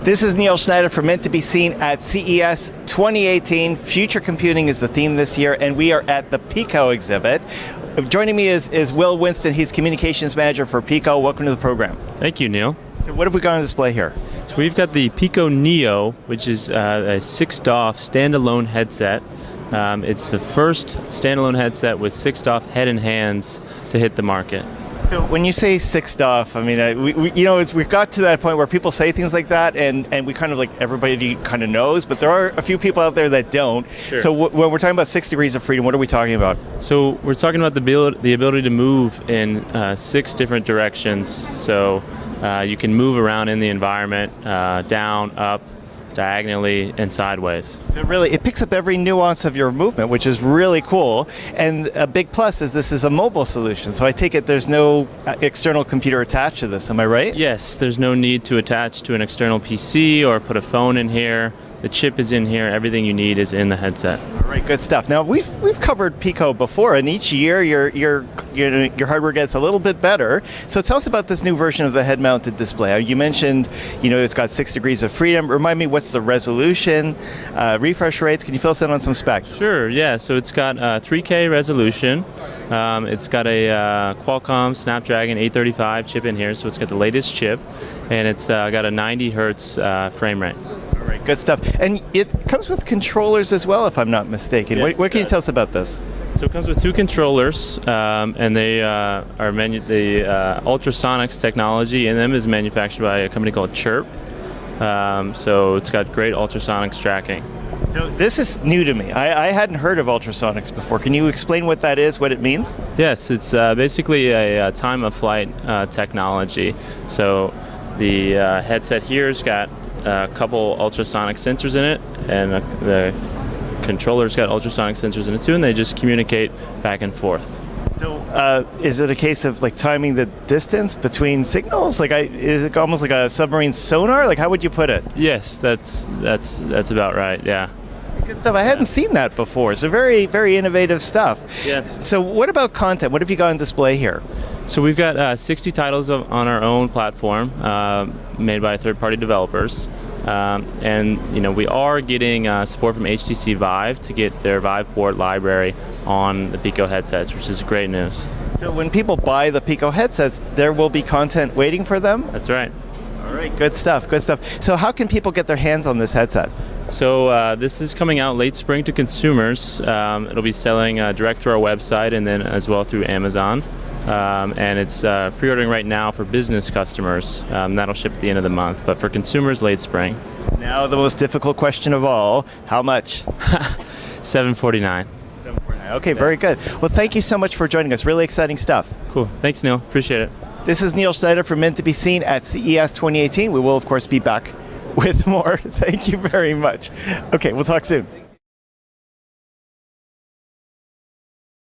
This is Neil Schneider from Meant to Be Seen at CES 2018. Future computing is the theme this year, and we are at the Pico exhibit. Joining me is Will Winston. He's communications manager for Pico. Welcome to the program. Thank you, Neil. So what have we got on display here? So we've got the Pico Neo, which is a 6 DOF standalone headset. It's the first standalone headset with 6 DOF head and hands to hit the market. So when you say 6 DOF, I mean, we've got to that point where people say things like that, and we kind of everybody kind of knows, but there are a few people out there that don't. Sure. So when we're talking about 6 degrees of freedom, what are we talking about? So we're talking about the ability to move in 6 different directions. So you can move around in the environment, down, up, diagonally, and sideways. So really, it picks up every nuance of your movement, which is really cool. And a big plus is this is a mobile solution. So I take it there's no external computer attached to this, am I right? Yes, there's no need to attach to an external PC or put a phone in here. The chip is in here. Everything you need is in the headset. All right, good stuff. Now we've covered Pico before, and each year your hardware gets a little bit better. So tell us about this new version of the head-mounted display. You mentioned, it's got 6 degrees of freedom. Remind me, what's the resolution, refresh rates? Can you fill us in on some specs? Sure. Yeah. So it's got 3K resolution. It's got a Qualcomm Snapdragon 835 chip in here, so it's got the latest chip, and it's got a 90 hertz frame rate. All right, good stuff. And it comes with controllers as well, if I'm not mistaken. Yes, what can you tell us about this? So it comes with 2 controllers, and they the Ultrasonics technology in them is manufactured by a company called Chirp. So it's got great ultrasonics tracking. So this is new to me. I hadn't heard of ultrasonics before. Can you explain what that is, what it means? Yes, it's basically a time-of-flight technology. So the headset here's got a couple ultrasonic sensors in it, and the controller's got ultrasonic sensors in it too, and they just communicate back and forth. So is it a case of timing the distance between signals? Is it almost like a submarine sonar? How would you put it? Yes, that's about right. Yeah. Good stuff. I hadn't seen that before. So very, very innovative stuff. Yes. So what about content? What have you got on display here? So we've got 60 titles on our own platform, made by third-party developers. And we are getting support from HTC Vive to get their Vive port library on the Pico headsets, which is great news. So when people buy the Pico headsets, there will be content waiting for them? That's right. All right, good stuff, good stuff. So how can people get their hands on this headset? So this is coming out late spring to consumers. It'll be selling direct through our website and then as well through Amazon. And it's pre-ordering right now for business customers. That'll ship at the end of the month, but for consumers, late spring. Now the most difficult question of all, how much? $749. Okay, very good. Well, thank you so much for joining us. Really exciting stuff. Cool. Thanks, Neil. Appreciate it. This is Neil Schneider from Meant to Be Seen at CES 2018. We will, of course, be back with more. Thank you very much. Okay, we'll talk soon.